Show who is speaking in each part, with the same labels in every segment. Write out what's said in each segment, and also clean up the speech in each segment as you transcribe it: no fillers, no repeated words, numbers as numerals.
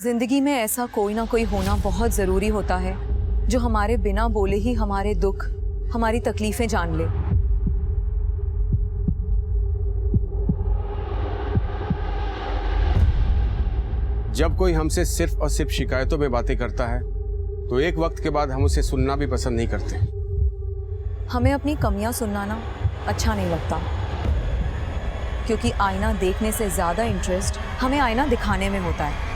Speaker 1: जिंदगी में ऐसा कोई ना कोई होना बहुत जरूरी होता है जो हमारे बिना बोले ही हमारे दुख, हमारी तकलीफें जान ले।
Speaker 2: जब कोई हमसे सिर्फ और सिर्फ शिकायतों में बातें करता है तो एक वक्त के बाद हम उसे सुनना भी पसंद नहीं करते।
Speaker 1: हमें अपनी कमियां सुनना ना अच्छा नहीं लगता, क्योंकि आईना देखने से ज्यादा इंटरेस्ट हमें आईना दिखाने में होता है।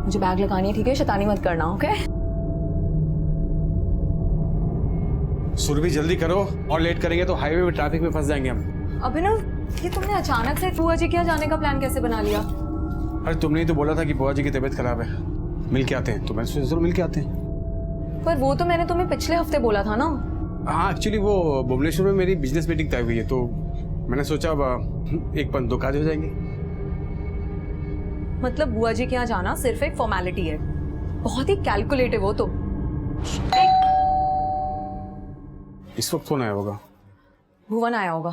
Speaker 1: मुझे बैग लगानी है, ठीक है? शैतानी मत करना, ओके?
Speaker 2: सुरभि जल्दी करो, और लेट करेंगे तो हाईवे में ट्रैफिक में फंस जाएंगे हम।
Speaker 1: अभिनव, ये तुमने अचानक से बुआ जी के यहाँ जाने का प्लान कैसे बना लिया?
Speaker 2: अरे तुमने ही तो बोला था कि बुआ जी की तबीयत खराब है, मिल के आते हैं, तो मैंने सोचा जरूर मिल के आते हैं।
Speaker 1: पर वो तो मैंने तुम्हें पिछले हफ्ते बोला था ना।
Speaker 2: हाँ, एक्चुअली वो भुवनेश्वर में मेरी बिजनेस मीटिंग तय हुई है, तो मैंने सोचा अब एक पंथ दो काज हो जाएंगे।
Speaker 1: मतलब बुआ जी के यहाँ जाना सिर्फ एक फॉर्मेलिटी है। बहुत ही कैलकुलेटिव हो तुम।
Speaker 2: इस वक्त कौन आया होगा?
Speaker 1: भुवन आया होगा।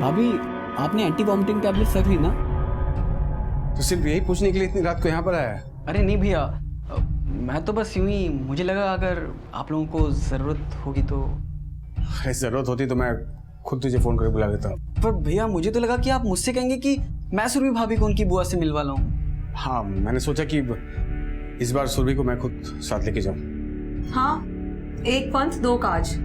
Speaker 3: भाभी, आपने एंटी वॉमिटिंग टैबलेट रख ली ना?
Speaker 2: तो सिर्फ यही पूछने के लिए इतनी रात को यहाँ पर आया है?
Speaker 3: अरे नहीं भैया, मैं तो बस यूं ही, मुझे लगा अगर आप लोगों को जरूरत होगी तो।
Speaker 2: अरे जरूरत होती तो मैं खुद तुझे फोन करके बुला लेता।
Speaker 3: पर भैया, मुझे तो लगा कि आप मुझसे कहेंगे कि मैं सुरभि भाभी को उनकी बुआ से मिलवा लाऊं।
Speaker 2: हाँ, मैंने सोचा कि इस बार सुरभि को मैं खुद साथ लेके जाऊं।
Speaker 1: हाँ, एक पंथ दो काज।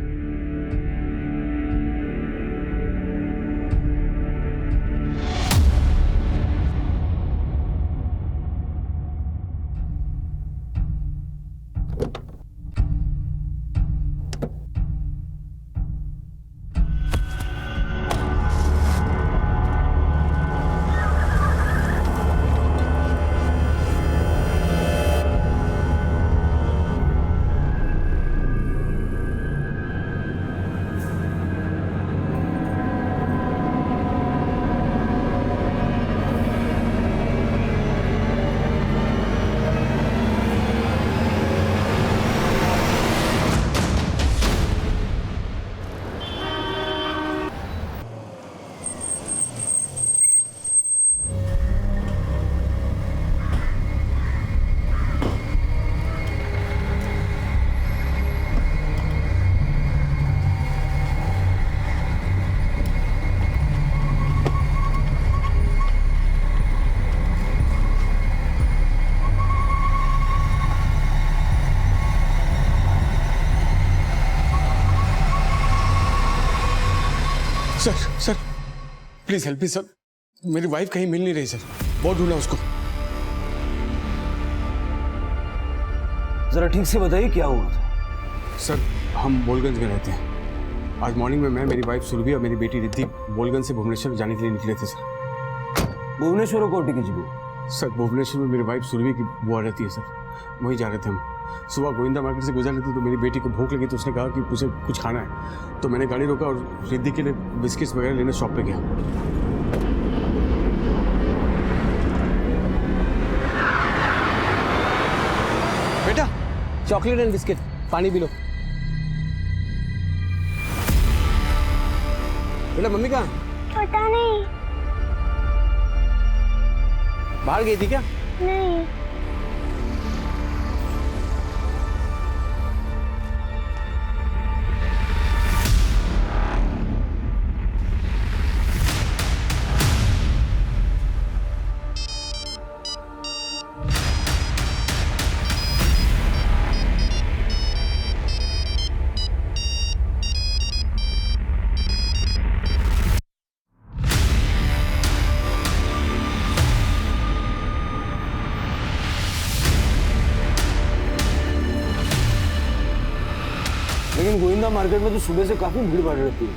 Speaker 2: Sir please help me sir, मेरी वाइफ कहीं मिल नहीं रही सर, बहुत ढूंढा उसको।
Speaker 4: जरा ठीक से बताइए क्या हुआ था?
Speaker 2: सर, हम बोलगंज में रहते हैं। आज मॉर्निंग में मैं, मेरी वाइफ सुरभि और मेरी बेटी रिद्धि बोलगंज से भुवनेश्वर जाने के लिए निकले थे सर।
Speaker 4: भुवनेश्वर कोटी की जगह?
Speaker 2: सर, भुवनेश्वर में मेरी वाइफ सुरभि की बुआ रहती है सर, वहीं जा रहे थे हम। सुबह गोविंदा मार्केट से गुजर रहे थे तो मेरी बेटी को भूख लगी, तो उसने कहा कि उसे कुछ खाना है, तो मैंने गाड़ी रोका और रिद्धि के लिए बिस्किट्स वगैरह लेने शॉप पे गया।
Speaker 4: बेटा, चॉकलेट एंड बिस्किट, पानी पी लो। बेटा, मम्मी कहाँ?
Speaker 5: पता नहीं।
Speaker 4: बाहर गई थी क्या?
Speaker 5: नहीं।
Speaker 4: लेकिन गोविंदा मार्केट में तो सुबह से काफी भीड़ भाड़ रहती है,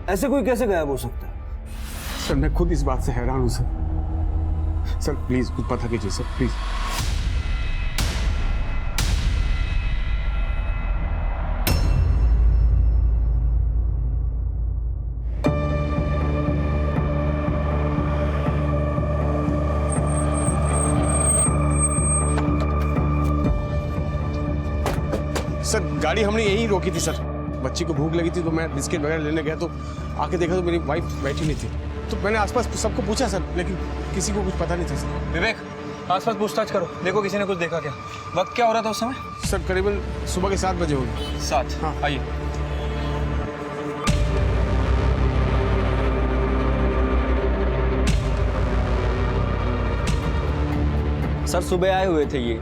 Speaker 4: ऐसे कोई कैसे गायब हो सकता है?
Speaker 2: सर, मैं खुद इस बात से हैरान हूं सर। सर प्लीज कुछ पता कीजिए सर प्लीज। सर गाड़ी हमने यहीं रोकी थी सर, बच्ची को भूख लगी थी तो मैं बिस्किट वगैरह लेने गया तो आके देखा तो मेरी वाइफ बैठी नहीं थी, तो मैंने आसपास सबको पूछा सर, लेकिन किसी को कुछ पता नहीं था सर।
Speaker 5: विवेक, आसपास पूछताछ करो, देखो किसी ने कुछ देखा क्या। वक्त क्या हो रहा था उस समय?
Speaker 2: सर करीबन सुबह के 7 बजे होंगे।
Speaker 5: 7?
Speaker 2: हाँ।
Speaker 5: आइए।
Speaker 6: सर सुबह आए हुए थे ये,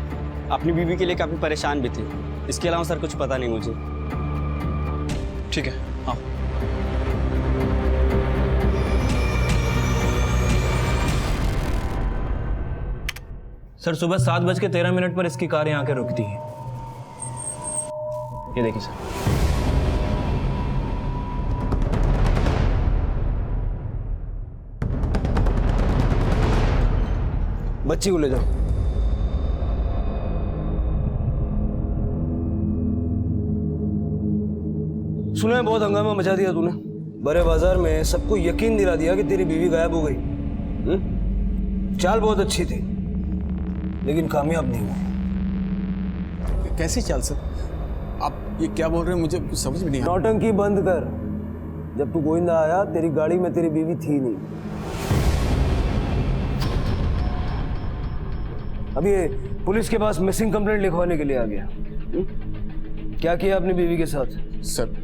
Speaker 6: अपनी बीवी के लिए काफ़ी परेशान भी थे। इसके अलावा सर कुछ पता नहीं मुझे।
Speaker 5: ठीक है, हाँ। सर सुबह 7:13 पर इसकी कार यहाँ के रुकती है। ये देखिए सर।
Speaker 4: बच्ची को ले जाओ। सुना है बहुत हंगामा मचा दिया तूने, बड़े बाजार में सबको यकीन दिला दिया कि तेरी बीवी गायब हो गई। चाल बहुत अच्छी थी लेकिन कामयाब नहीं हुई।
Speaker 2: कैसी चाल सर? आप ये क्या बोल रहे हैं, मुझे कुछ समझ में नहीं आ रहा।
Speaker 4: नौटंकी बंद कर। जब तू गोविंदा आया तेरी गाड़ी में तेरी बीवी थी नहीं। अब ये पुलिस के पास मिसिंग कंप्लेंट लिखवाने के लिए आ गया। क्या किया अपनी बीवी के साथ?
Speaker 2: सर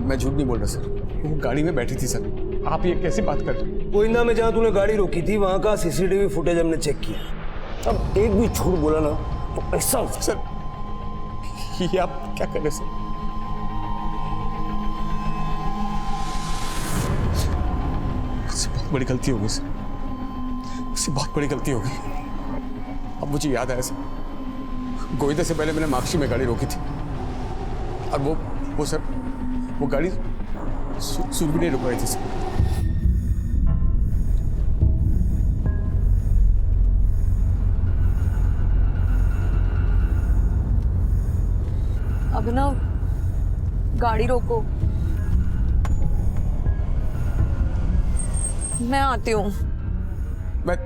Speaker 2: मैं झूठ नहीं बोल रहा सर, वो गाड़ी में बैठी थी सर। आप ये कैसी बात कर रहे हैं?
Speaker 4: गोविंदा में जहां तूने गाड़ी रोकी थी वहां का सीसीटीवी फुटेज हमने चेक किया। अब एक भी झूठ बोला ना तो ऐसा हो सकता।
Speaker 2: सर ये आप क्या कर रहे हैं सर? मुझसे बहुत बड़ी गलती हो गई सर, मुझसे बहुत बड़ी गलती हो गई। अब मुझे याद आया सर, गोविंदा से पहले मैंने माक्सी में गाड़ी रोकी थी और वो सर वो गाड़ी सुरभि ने रुकवाई थी सर।
Speaker 1: अभिनव गाड़ी रोको, मैं आती हूँ।
Speaker 2: मैं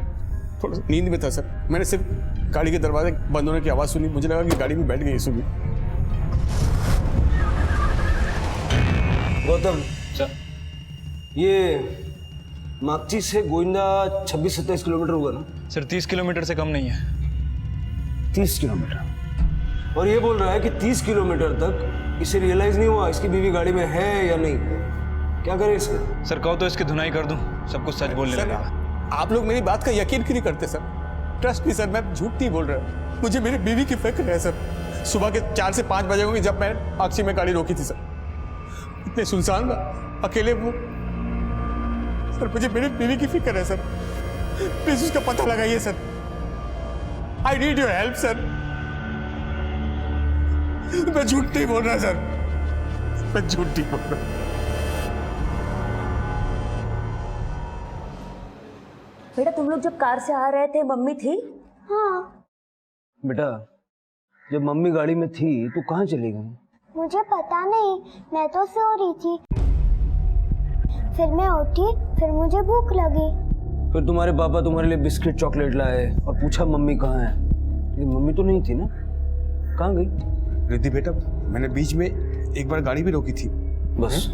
Speaker 2: थोड़ा नींद में था सर, मैंने सिर्फ गाड़ी के दरवाजे बंद होने की आवाज़ सुनी, मुझे लगा कि गाड़ी में बैठ गई सुबह।
Speaker 4: गौतम
Speaker 5: सर।
Speaker 4: ये माकची से गोविंदा 26-27 किलोमीटर होगा ना?
Speaker 5: सर 30 किलोमीटर से कम नहीं है।
Speaker 4: 30 किलोमीटर। और ये बोल रहा है कि 30 किलोमीटर तक इसे रियलाइज नहीं हुआ इसकी बीवी गाड़ी में है या नहीं। क्या करें इसका?
Speaker 5: सर कहो तो इसकी धुनाई कर दूं, सब कुछ सच बोलने
Speaker 2: सर
Speaker 5: लगा।
Speaker 2: आप लोग मेरी बात का यकीन क्यों नहीं करते सर? ट्रस्ट मी सर, मैं झूठ नहीं बोल रहा, मुझे मेरी बीवी की फिक्र है सर। सुबह के 4 से 5 बजे होंगे जब मैं माक्सी में गाड़ी रोकी थी सर, इतने सुनसान अकेले वो। सर मुझे मेरी बीवी की फिक्र है सर, प्लीज उसका पता लगाइए sir. I need your help sir. मैं झूठ नहीं बोल रहा सर, मैं झूठ नहीं बोल रहा।
Speaker 7: बेटा तुम लोग जब कार से आ रहे थे मम्मी थी?
Speaker 8: हाँ,
Speaker 4: बेटा जब मम्मी गाड़ी में थी तो कहाँ चली गई?
Speaker 8: मुझे पता नहीं, मैं तो सो रही थी। फिर मैं उठी, फिर मुझे भूख लगी।
Speaker 4: फिर तुम्हारे पापा तुम्हारे लिए बिस्किट चॉकलेट लाए और पूछा मम्मी कहाँ है, लेकिन मम्मी तो नहीं थी ना। कहाँ गई?
Speaker 2: रिद्धि बेटा, मैंने बीच में एक बार गाड़ी भी रोकी थी।
Speaker 4: बस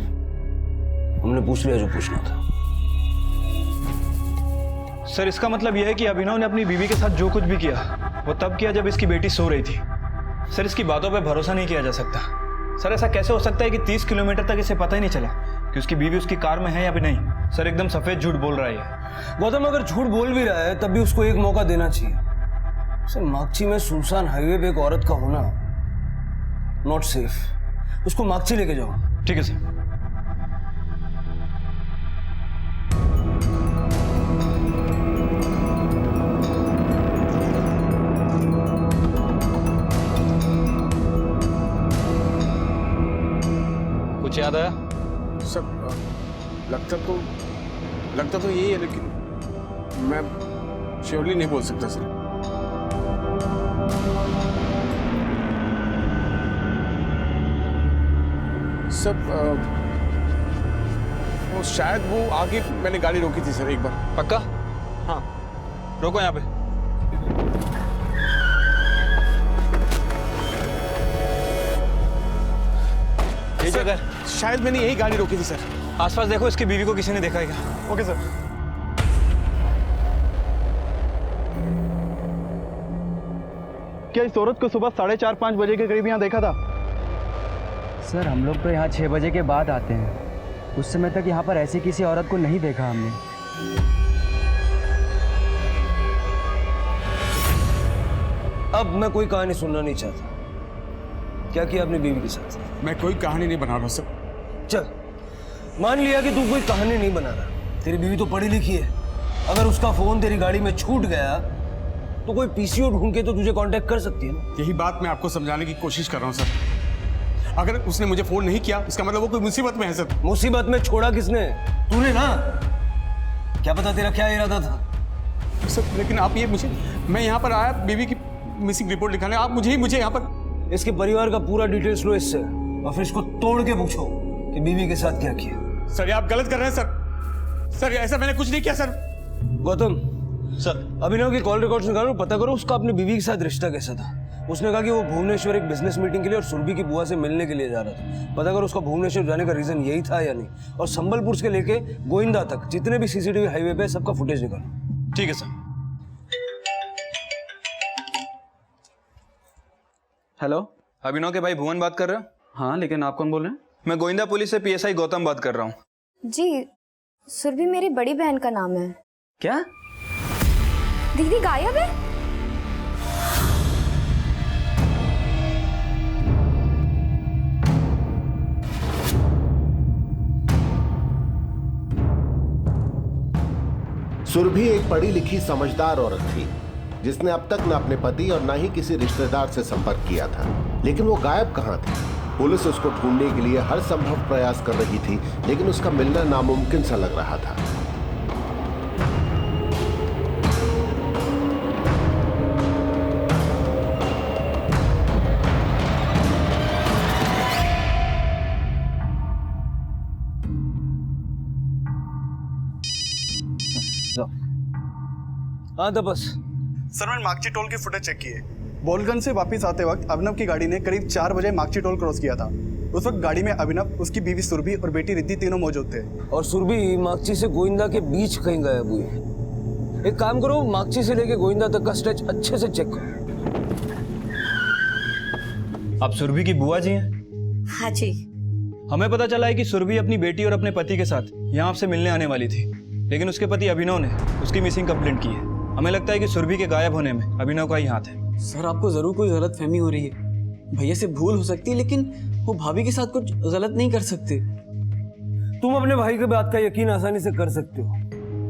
Speaker 4: हमने पूछ लिया जो पूछना था।
Speaker 5: सर इसका मतलब यह है कि अभिनव ने अपनी बीवी के साथ जो कुछ भी किया वो तब किया जब इसकी बेटी सो रही थी। सर इसकी बातों पे भरोसा नहीं किया जा सकता। सर ऐसा कैसे हो सकता है कि 30 किलोमीटर तक इसे पता ही नहीं चला कि उसकी बीवी उसकी कार में है या भी नहीं? सर एकदम सफेद झूठ बोल रहा है ये।
Speaker 4: गौतम अगर झूठ बोल भी रहा है तब भी उसको एक मौका देना चाहिए। सर माकची में सुनसान हाईवे पे एक औरत का होना नॉट सेफ। उसको माकची लेके जाओ।
Speaker 5: ठीक है सर। कुछ याद आया?
Speaker 2: सब लगता तो यही है, लेकिन मैं श्योरली नहीं बोल सकता सर। सब वो शायद वो आगे मैंने गाड़ी रोकी थी सर एक बार।
Speaker 5: पक्का?
Speaker 2: हाँ
Speaker 5: रोको यहाँ पे। ये
Speaker 2: सर,
Speaker 5: जगह
Speaker 2: शायद मैंने यही गाड़ी रोकी थी सर।
Speaker 5: आसपास देखो, इसकी बीवी को किसी ने देखा है क्या?
Speaker 2: Okay sir.
Speaker 9: क्या इस औरत को सुबह 4:30-5 बजे के करीब यहाँ देखा था?
Speaker 10: सर हम लोग तो यहाँ 6 बजे के बाद आते हैं। उस समय तक यहाँ पर ऐसी किसी औरत को नहीं देखा हमने।
Speaker 4: अब मैं कोई कहानी सुनना नहीं चाहता। क्या किया अपनी बीवी के साथ?
Speaker 2: मैं कोई कहानी नहीं बना रहा सर।
Speaker 4: चल, मान लिया कि तू कोई कहानी नहीं बना रहा। तेरी बीवी तो पढ़ी लिखी है। अगर उसका फोन तेरी गाड़ी में छूट गया तो कोई पीसीओ ढूंढ के तो तुझे कांटेक्ट कर सकती है ना।
Speaker 2: यही बात मैं आपको समझाने की कोशिश कर रहा हूँ सर। अगर उसने मुझे फोन नहीं किया इसका मतलब वो कोई मुसीबत में है सर।
Speaker 4: मुसीबत में छोड़ा किसने? तूने ना। क्या पता तेरा क्या इरादा था
Speaker 2: सर। लेकिन आप ये मुझे, मैं यहाँ पर आया बीवी की मिसिंग रिपोर्ट लिखाने, आप मुझे यहाँ पर।
Speaker 4: इसके परिवार का पूरा डिटेल्स लो इससे और फिर इसको तोड़ के पूछो कि बीवी के साथ क्या किया।
Speaker 2: सर ये आप गलत कर रहे हैं सर। सर ऐसा मैंने कुछ नहीं किया सर।
Speaker 4: गौतम
Speaker 5: सर,
Speaker 4: अभिनव की कॉल रिकॉर्ड्स निकालो, पता करो उसका अपनी बीवी के साथ रिश्ता कैसा था। उसने कहा कि वो भुवनेश्वर एक बिजनेस मीटिंग के लिए और सुरभि की बुआ से मिलने के लिए जा रहा था। पता करो उसका भुवनेश्वर जाने का रीजन यही था या नहीं। और संबलपुर से लेके गोविंदा तक जितने भी सीसीटीवी हाईवे पे सबका फुटेज निकालो।
Speaker 5: ठीक है सर।
Speaker 3: हेलो,
Speaker 5: अभिनव के भाई भुवन बात कर रहे हो?
Speaker 3: हाँ लेकिन आप कौन बोल रहे हैं?
Speaker 5: मैं गोविंदा पुलिस से पीएसआई गौतम बात कर रहा हूँ।
Speaker 8: जी, सुरभि मेरी बड़ी बहन का नाम है।
Speaker 3: क्या?
Speaker 8: दीदी गायब है?
Speaker 11: सुरभि एक पढ़ी लिखी समझदार औरत थी जिसने अब तक न अपने पति और न ही किसी रिश्तेदार से संपर्क किया था। लेकिन वो गायब कहाँ थी? पुलिस उसको ढूंढने के लिए हर संभव प्रयास कर रही थी, लेकिन उसका मिलना नामुमकिन सा लग रहा था।
Speaker 4: हाँ तो बस
Speaker 9: सर मैंने मागची टोल की फुटेज चेक की है। बोलगंज से वापस आते वक्त अभिनव की गाड़ी ने करीब 4 बजे मागची टोल क्रॉस किया था। उस वक्त गाड़ी में अभिनव, उसकी बीवी सुरभि और बेटी रिद्धि तीनों मौजूद थे।
Speaker 4: और सुरभि मागची से गोविंदा के बीच कहीं गायब हुई है। एक काम करो, मागची से लेके गोविंदा तक का स्ट्रेच अच्छे से चेक करो।
Speaker 5: आप सुरभि की बुआ जी हैं?
Speaker 1: हाँ जी।
Speaker 5: हमें पता चला है कि सुरभि अपनी बेटी और अपने पति के साथ यहाँ आपसे मिलने आने वाली थी, लेकिन उसके पति अभिनव ने उसकी मिसिंग कंप्लेंट की है। हमें लगता है कि सुरभि के गायब होने में अभिनव का ही हाथ है।
Speaker 3: सर आपको जरूर कोई गलत फहमी हो रही है। भैया से भूल हो सकती है लेकिन वो भाभी के साथ कुछ गलत नहीं कर सकते।
Speaker 4: तुम अपने भाई की बात का यकीन आसानी से कर सकते हो,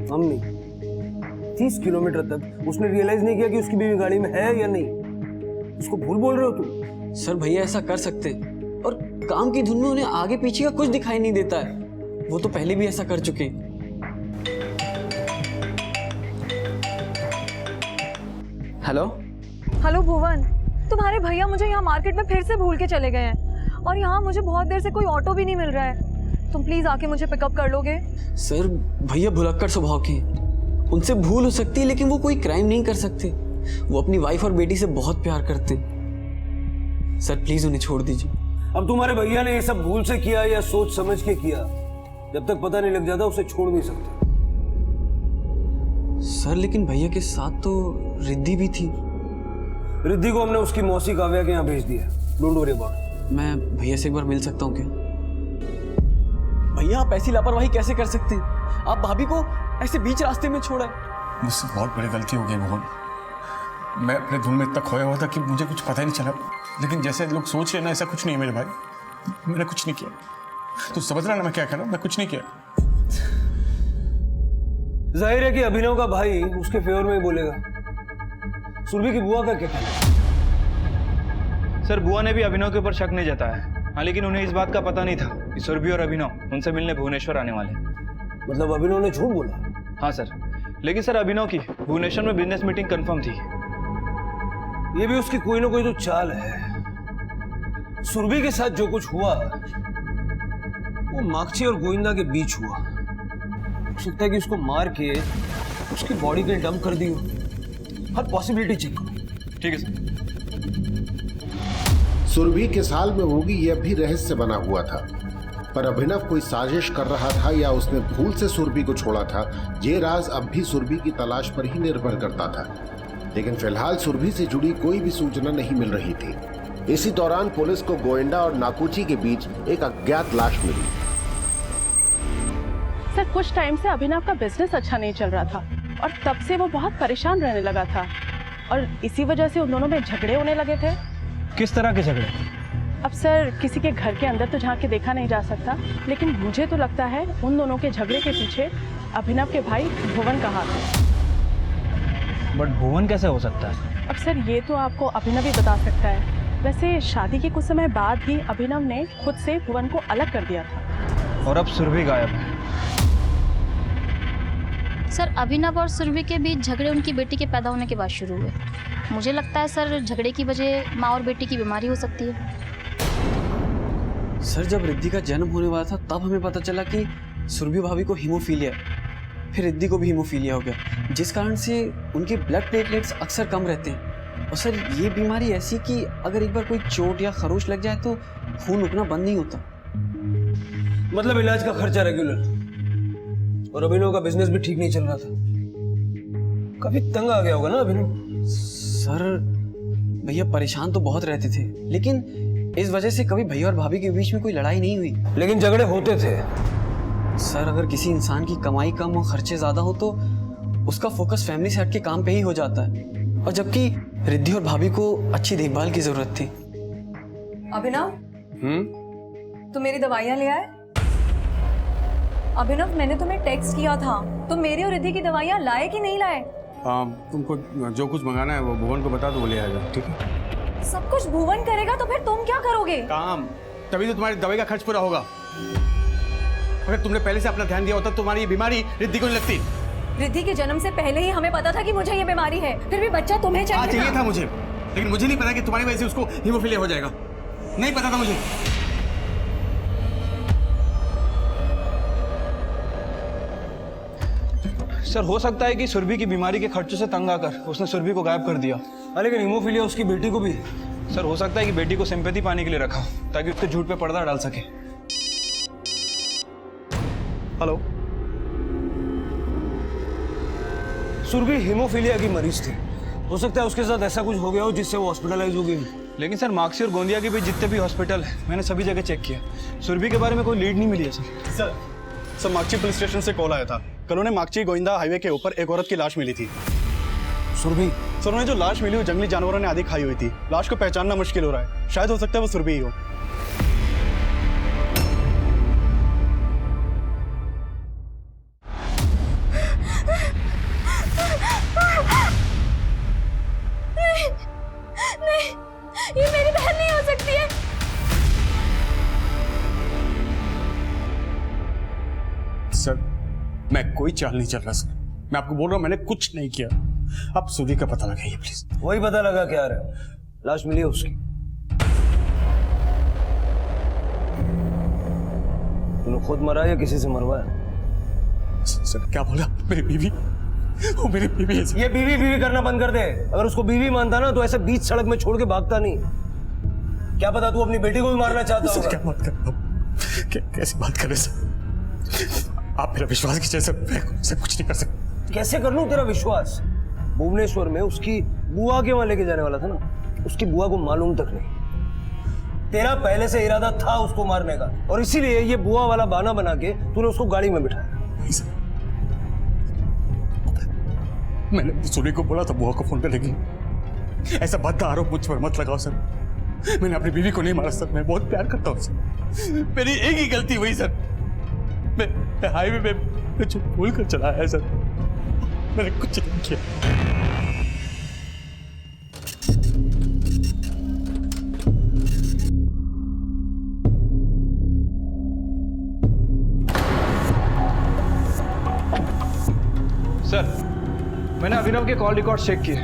Speaker 4: हम नहीं। 30 किलोमीटर तक उसने रियलाइज नहीं किया कि उसकी बीवी गाड़ी में है या नहीं। उसको भूल बोल रहे हो तुम?
Speaker 3: सर भैया ऐसा कर सकते और काम की धुन में उन्हें आगे पीछे का कुछ दिखाई नहीं देता है। वो तो पहले भी ऐसा कर चुके हैं। हेलो
Speaker 1: हेलो भुवन, तुम्हारे भैया मुझे यहाँ मार्केट में फिर से भूल के चले गए हैं और यहाँ मुझे बहुत देर से कोई ऑटो भी नहीं मिल रहा है। तुम प्लीज आके मुझे पिकअप कर लोगे?
Speaker 3: सर भैया भुलक्कड़ स्वभाव के हैं। उनसे भूल हो सकती है लेकिन वो कोई क्राइम नहीं कर सकते। वो अपनी वाइफ और बेटी से बहुत प्यार करते हैं। सर प्लीज उन्हें छोड़ दीजिए।
Speaker 4: अब तुम्हारे भैया ने ये सब भूल से किया या सोच समझ के किया, जब तक पता नहीं लग जाता उसे छोड़ नहीं सकते।
Speaker 3: सर लेकिन भैया के साथ तो रिद्धि भी थी।
Speaker 4: रिद्धि को हमने उसकी मौसी काव्या के यहाँ भेज दिया। Don't worry about.
Speaker 3: मैं भैया से एक बार मिल सकता हूँ क्या? भैया आप ऐसी लापरवाही कैसे कर सकते हैं? आप भाभी को ऐसे बीच रास्ते में छोड़ा।
Speaker 2: मुझसे बहुत बड़ी गलती हो गई भुवन। मैं अपने धुन में इतना खोया हुआ था कि मुझे कुछ पता ही नहीं चला। लेकिन जैसे लोग सोच रहे हैं ना, ऐसा कुछ नहीं है मेरे भाई। मैंने कुछ नहीं किया। तू समझ रहा ना मैं क्या कर रहा हूँ? मैं कुछ नहीं किया।
Speaker 4: जाहिर है कि अभिनव का भाई उसके फेवर में ही बोलेगा। सुरभि की बुआ का क्या कहना?
Speaker 5: सर बुआ ने भी अभिनव के ऊपर शक नहीं जताया। हाँ लेकिन उन्हें इस बात का पता नहीं था कि सुरभि और अभिनव उनसे मिलने भुवनेश्वर आने वाले।
Speaker 4: मतलब अभिनव ने झूठ बोला?
Speaker 5: हाँ सर, लेकिन सर अभिनव की भुवनेश्वर में बिजनेस मीटिंग कंफर्म थी।
Speaker 4: ये भी उसकी कोई ना कोई तो चाल है। सुरभि के साथ जो कुछ हुआ वो मागची और गोविंदा के बीच हुआ। हो सकता है कि उसको मार के उसकी बॉडी कहीं डंप कर दी हो। हर पॉसिबिलिटी चेक करो।
Speaker 5: ठीक है सर।
Speaker 11: सुरभि किस हाल में होगी यह भी रहस्य बना हुआ था, पर अभिनव कोई साजिश कर रहा था या उसने भूल से सुरभि को छोड़ा था, ये राज अब भी सुरभि की तलाश पर ही निर्भर करता था। लेकिन फिलहाल सुरभि से जुड़ी कोई भी सूचना नहीं मिल रही थी। इसी दौरान पुलिस को गोविंदा और नाकुची के बीच एक अज्ञात लाश मिली।
Speaker 12: सर कुछ टाइम से अभिनव का बिजनेस अच्छा नहीं चल रहा था और तब से वो बहुत परेशान रहने लगा था और इसी वजह से उन दोनों में झगड़े होने लगे थे।
Speaker 5: किस तरह के झगड़े?
Speaker 12: अब सर किसी के घर के अंदर तो झांक के देखा नहीं जा सकता, लेकिन मुझे तो लगता है उन दोनों के झगड़े के पीछे अभिनव के भाई भुवन का हाथ है।
Speaker 5: बट भुवन कैसे हो सकता है?
Speaker 12: अब सर ये तो आपको अभिनव ही बता सकता है। वैसे शादी के कुछ समय बाद ही अभिनव ने खुद से भुवन को अलग कर दिया था।
Speaker 5: और अब सुरभि गायब है।
Speaker 13: सर अभिनव और सुरभि के बीच झगड़े उनकी बेटी के पैदा होने के बाद शुरू हुए। मुझे लगता है सर झगड़े की वजह माँ और बेटी की बीमारी हो सकती है।
Speaker 3: सर जब रिद्धि का जन्म होने वाला था तब हमें पता चला कि सुरभि भाभी को हीमोफीलिया, फिर रिद्धि को भी हीमोफीलिया हो गया, जिस कारण से उनके ब्लड प्लेटलेट्स अक्सर कम रहते हैं। और सर ये बीमारी ऐसी कि अगर एक बार कोई चोट या खरोच लग जाए तो खून रुकना बंद नहीं होता।
Speaker 4: मतलब इलाज का खर्चा रेगुलर, और अभिनव का बिजनेस भी ठीक नहीं चल रहा था। काफी तंग आ गया होगा ना अभिनव?
Speaker 3: सर भैया परेशान तो बहुत रहते थे, लेकिन इस वजह से कभी भैया और भाभी के बीच में कोई लड़ाई नहीं हुई।
Speaker 4: लेकिन झगड़े होते थे।
Speaker 3: सर अगर किसी इंसान की कमाई कम और खर्चे ज्यादा हो तो उसका फोकस फैमिली से हट के काम पे ही हो जाता है, और जबकि रिद्धि और भाभी को अच्छी देखभाल की जरूरत थी।
Speaker 1: अभिनव, तुम मेरी दवाइयाँ ले आए? अभिनव मैंने तुम्हें टेक्स्ट किया था, तुम मेरी और रिद्धि की दवाइयाँ लाए कि नहीं लाए?
Speaker 2: तुमको जो कुछ मंगाना है वो भुवन को बता दो, वो ले आएगा। ठीक है?
Speaker 1: सब कुछ भुवन करेगा तो फिर तुम क्या करोगे?
Speaker 2: काम, तभी तो तुम्हारी दवाई का खर्च पूरा होगा। अगर तुमने पहले से अपना ध्यान दिया होता तो तुम्हारी ये बीमारी रिद्धि को नहीं लगती।
Speaker 1: रिद्धि के जन्म से पहले ही हमें पता था कि मुझे ये बीमारी है, फिर भी बच्चा तुम्हें चाहिए
Speaker 2: था मुझे, लेकिन मुझे नहीं पता कि तुम्हारी वजह से उसको हीमोफीलिया हो जाएगा। नहीं पता था मुझे।
Speaker 5: सर हो सकता है कि सुरभि की बीमारी के खर्चों से तंग आकर उसने सुरभि को गायब कर दिया।
Speaker 4: लेकिन हीमोफीलिया उसकी बेटी को भी।
Speaker 5: सर हो सकता है कि बेटी को सिंपैथी पाने के लिए रखा हो ताकि उसके झूठ पे पर्दा डाल सके।
Speaker 9: हेलो,
Speaker 4: सुरभि हीमोफीलिया की मरीज थी। हो सकता है उसके साथ ऐसा कुछ हो गया हो जिससे वो हॉस्पिटलाइज हो गई।
Speaker 5: लेकिन सर मार्क्सी और गोंदिया के बीच जितने भी हॉस्पिटल है मैंने सभी जगह चेक किया, सुरभि के बारे में कोई लीड नहीं मिली है।
Speaker 9: सर मागची पुलिस स्टेशन से कॉल आया था। कल उन्हें मागची गोविंदा हाईवे के ऊपर एक औरत की लाश मिली थी।
Speaker 4: सुरभि?
Speaker 9: सर उन्हें जो लाश मिली वो जंगली जानवरों ने आधी खाई हुई थी। लाश को पहचानना मुश्किल हो रहा है, शायद हो सकता है वो सुरभि ही हो।
Speaker 13: नहीं, ये मेरी बहन नहीं हो सकती है।
Speaker 2: सर मैं कोई चाल नहीं चल रहा सर, मैं आपको बोल रहा हूँ मैंने कुछ नहीं किया। आप सुरभि का पता लगाइए प्लीज।
Speaker 4: वही पता लगा क्या रहा? लाश मिली है उसकी। तूने खुद मरा या किसी से मरवाया?
Speaker 2: सर क्या बोला? मेरी बीवी, वो मेरी बीवी है।
Speaker 4: ये बीवी बीवी करना बंद कर दे। अगर उसको बीवी मानता ना तो ऐसे बीच सड़क में छोड़ के भागता नहीं। क्या पता तू अपनी बेटी को भी मारना चाहता होगा।
Speaker 2: क्या बात कर रहे हो? कैसी बात कर रहे सर? आप मेरा विश्वास कीजिए सर, मैं कुछ नहीं कर सकता।
Speaker 4: कैसे कर लूं तेरा विश्वास? भुवनेश्वर में उसकी बुआ के वहां लेके जाने वाला था ना, उसकी बुआ को मालूम तक नहीं। तेरा पहले से इरादा था उसको मारने का, और इसीलिए ये बुआ वाला बहाना बना के तूने उसको गाड़ी में बिठाया।
Speaker 2: नहीं सर, मैंने सुरभि को बोला था बुआ को फोन करेगी। ऐसा भद्दा आरोप मुझ पर मत लगाओ सर। मैंने अपनी बीवी को नहीं मारा सर, मैं बहुत प्यार करता हूँ सर। मेरी एक ही गलती हुई सर, मैं हाईवे में जो भूल कर चला है सर, मैंने कुछ नहीं किया।
Speaker 5: सर अभिनव के कॉल रिकॉर्ड चेक किए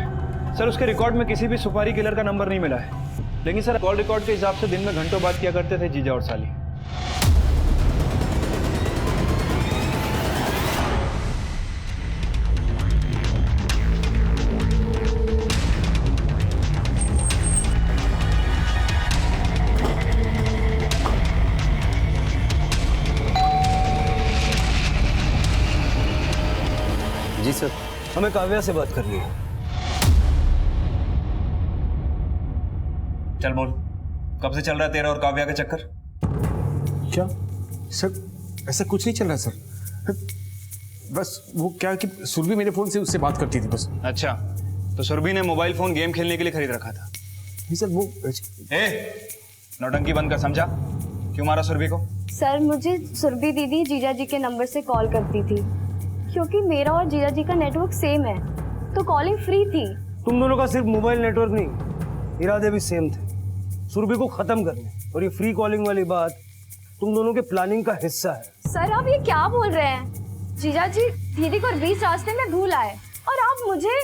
Speaker 5: सर, उसके रिकॉर्ड में किसी भी सुपारी किलर का नंबर नहीं मिला है। लेकिन सर कॉल रिकॉर्ड के हिसाब से दिन में घंटों बात किया करते थे जीजा और साली।
Speaker 4: जी सर, हमें काव्या से बात करनी है।
Speaker 5: चल बोल, कब से चल रहा है तेरा और काव्या का चक्कर?
Speaker 2: क्या सर, ऐसा कुछ नहीं चल रहा सर। बस वो क्या कि सुरभि मेरे फोन से उससे बात करती थी बस।
Speaker 5: अच्छा, तो सुरभि ने मोबाइल फोन गेम खेलने के लिए खरीद रखा था?
Speaker 2: नहीं सर, वो
Speaker 5: नौटंकी बंद कर, समझा? क्यों मारा सुरभि को?
Speaker 8: सर मुझे सुरभि दीदी जीजा जी के नंबर से कॉल करती थी, क्योंकि मेरा और जीजा जी का नेटवर्क सेम है, तो कॉलिंग फ्री थी।
Speaker 4: तुम दोनों का सिर्फ मोबाइल नेटवर्क नहीं, इरादे भी सेम थे, सुरभि को खत्म करने। और ये फ्री कॉलिंग वाली बात तुम दोनों के प्लानिंग का हिस्सा है।
Speaker 8: सर आप ये क्या बोल रहे हैं? जीजा जी दीदी को बीच रास्ते में भूल आए और आप मुझे।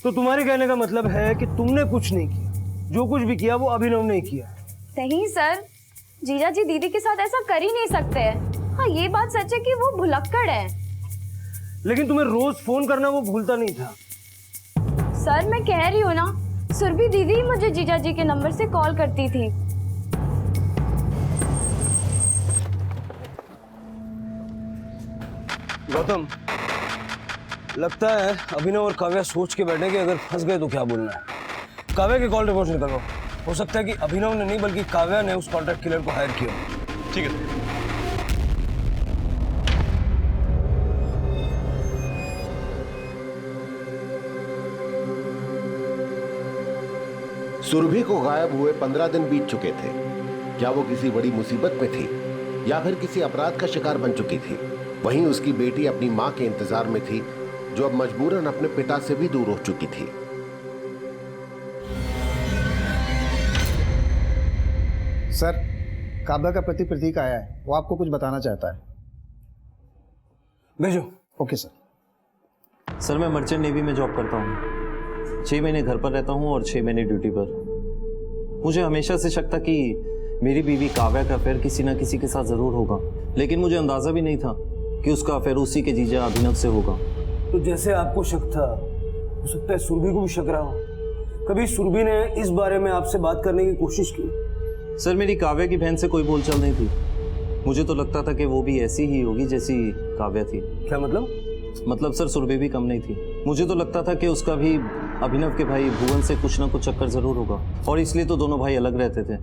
Speaker 4: तो तुम्हारे कहने का मतलब है कि तुमने कुछ नहीं किया, जो कुछ भी किया वो अभिनव ने किया?
Speaker 8: नहीं सर, जीजा जी दीदी के साथ ऐसा कर ही नहीं सकते। हाँ ये बात सच है कि वो भुलक्कड़ है।
Speaker 4: लेकिन तुम्हें रोज फोन करना वो भूलता नहीं था।
Speaker 8: सर मैं कह रही हूँ ना, सुरभि दीदी मुझे जीजा जी के नंबर से कॉल करती थी।
Speaker 4: गौतम, लगता है अभिनव और काव्या सोच के बैठे कि अगर फंस गए तो क्या बोलना है। काव्या के कॉल रिकॉर्ड निकालो। हो सकता है कि अभिनव ने नहीं बल्कि काव्या ने उस कॉन्ट्रैक्ट किलर को हायर किया।
Speaker 5: ठीक है।
Speaker 11: सुरभि को गायब हुए 15 दिन बीत चुके थे। क्या वो किसी बड़ी मुसीबत में थी या फिर किसी अपराध का शिकार बन चुकी थी? वहीं उसकी बेटी अपनी मां के इंतजार में थी, जो अब मजबूरन अपने पिता से भी दूर हो चुकी थी।
Speaker 14: सर, काव्या का पति प्रतीक आया है, वो आपको कुछ बताना चाहता है।
Speaker 4: भेजो।
Speaker 14: Okay sir.
Speaker 15: सर मैं मर्चेंट नेवी में जॉब करता हूँ। 6 महीने घर पर रहता हूँ और 6 महीने ड्यूटी पर। मुझे हमेशा से शक था कि मेरी बीवी काव्या का अफेयर किसी ना किसी के साथ जरूर होगा, लेकिन मुझे अंदाजा भी नहीं था कि उसका अफेयर उसी के जीजा अभिनव से होगा।
Speaker 4: तो जैसे आपको शक था, हो सकता है सुरभि को भी शक रहा हो। कभी सुरभि ने इस बारे में आपसे बात करने की कोशिश की?
Speaker 15: सर मेरी काव्या की बहन से कोई बोलचाल नहीं थी। मुझे तो लगता था कि वो भी ऐसी ही होगी जैसी काव्या थी।
Speaker 4: क्या मतलब?
Speaker 15: मतलब सर सुरभि भी कम नहीं थी। मुझे तो लगता था कि उसका भी अभिनव के भाई भुवन से कुछ ना कुछ चक्कर जरूर होगा, और इसलिए तो दोनों भाई अलग रहते थे।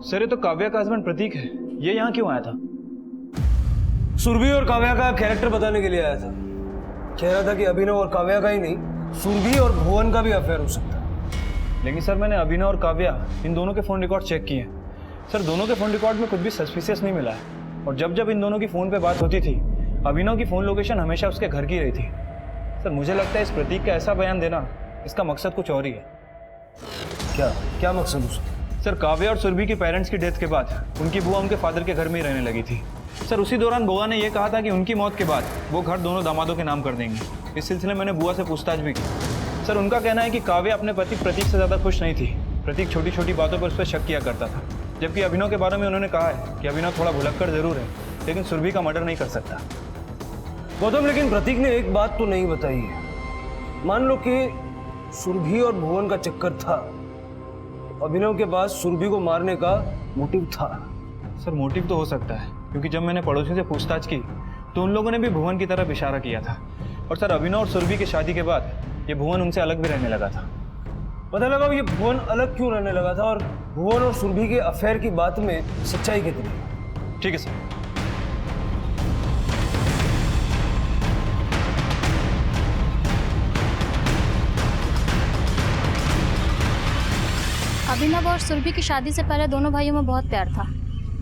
Speaker 5: सर ये तो काव्या का हस्बैंड प्रतीक है, ये यहाँ क्यों आया था?
Speaker 4: सुरभि और काव्या का कैरेक्टर बताने के लिए आया था। कह रहा था कि अभिनव और काव्या का ही नहीं, सुरभि और भुवन का भी अफेयर हो सकता है।
Speaker 5: लेकिन सर मैंने अभिनव और काव्या इन दोनों के फ़ोन रिकॉर्ड चेक किए। सर दोनों के फ़ोन रिकॉर्ड में कुछ भी सस्पिशियस नहीं मिला है, और जब जब इन दोनों की फ़ोन पे बात होती थी, अभिनव की फ़ोन लोकेशन हमेशा उसके घर की रही थी। सर मुझे लगता है इस प्रतीक का ऐसा बयान देना, इसका मकसद कुछ और ही है।
Speaker 4: क्या मकसद उसका?
Speaker 5: सर काव्या और सुरभि के पेरेंट्स की डेथ के बाद उनकी बुआ उनके फादर के घर में ही रहने लगी थी। सर उसी दौरान बुआ ने यह कहा था कि उनकी मौत के बाद वो घर दोनों दामादों के नाम कर देंगे। इस सिलसिले में मैंने बुआ से पूछताछ भी की। सर उनका कहना है कि काव्या अपने पति प्रतीक से ज़्यादा खुश नहीं थी। प्रतीक छोटी छोटी बातों पर उस पर शक किया करता था, जबकि अभिनव के बारे में उन्होंने कहा है कि अभिनव थोड़ा भुलक्कड़ जरूर है, लेकिन सुरभि का मर्डर नहीं कर सकता।
Speaker 4: गौतम, लेकिन प्रतीक ने एक बात तो नहीं बताई है। मान लो कि सुरभि और भुवन का चक्कर था, अभिनव के पास सुरभि को मारने का मोटिव था।
Speaker 5: सर मोटिव तो हो सकता है, क्योंकि जब मैंने पड़ोसी से पूछताछ की तो उन लोगों ने भी भुवन की तरफ इशारा किया था। और सर अभिनव और सुरभि की शादी के बाद ये भुवन उनसे अलग भी रहने लगा था।
Speaker 4: पता लगा ये भुवन अलग क्यों रहने लगा था, और भुवन और सुरभि के अफेयर की बात में सच्चाई कितनी?
Speaker 5: ठीक है सर।
Speaker 13: अभिनव और सुरभि की शादी से पहले दोनों भाइयों में बहुत प्यार था,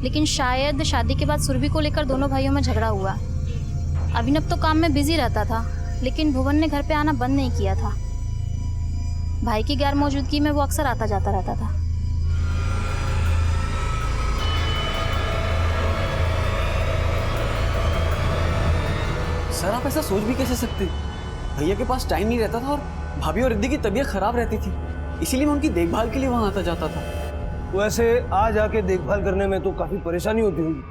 Speaker 13: लेकिन शायद शादी के बाद सुरभि को लेकर दोनों भाइयों में झगड़ा हुआ। अभिनव तो काम में बिजी रहता था, लेकिन भुवन ने घर पे आना बंद नहीं किया था। भाई की गैर मौजूदगी में वो अक्सर आता जाता रहता था।
Speaker 3: सर आप ऐसा सोच भी कैसे सकते हैं? भैया के पास टाइम नहीं रहता था और भाभी और रिद्धि की तबीयत खराब रहती थी, इसीलिए मैं उनकी देखभाल के लिए वहां आता जाता था।
Speaker 4: वैसे आज आके देखभाल करने में तो काफी परेशानी होती होगी,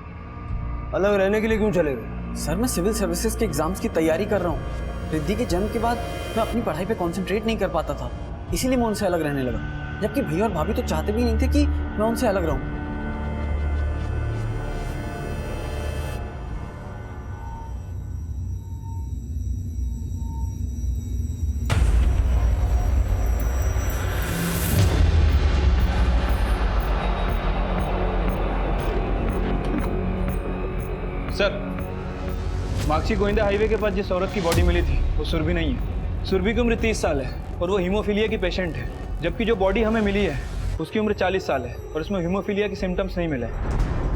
Speaker 4: अलग रहने के लिए क्यों चले गए?
Speaker 3: सर मैं सिविल सर्विसेज के एग्जाम्स की तैयारी कर रहा हूँ। रिद्धि के जन्म के बाद मैं अपनी पढ़ाई पे कंसंट्रेट नहीं कर पाता था, इसीलिए मैं उनसे अलग रहने लगा, जबकि भैया और भाभी तो चाहते भी नहीं थे कि मैं उनसे अलग रहूं।
Speaker 5: सर, मार्क्सी गोविंदा हाईवे के पास जिस औरत की बॉडी मिली थी वो सुरभि नहीं है। सुरभि की उम्र 30 साल है और वो हीमोफीलिया की पेशेंट है, जबकि जो बॉडी हमें मिली है उसकी उम्र 40 साल है और इसमें हीमोफीलिया के सिम्टम्स नहीं मिले।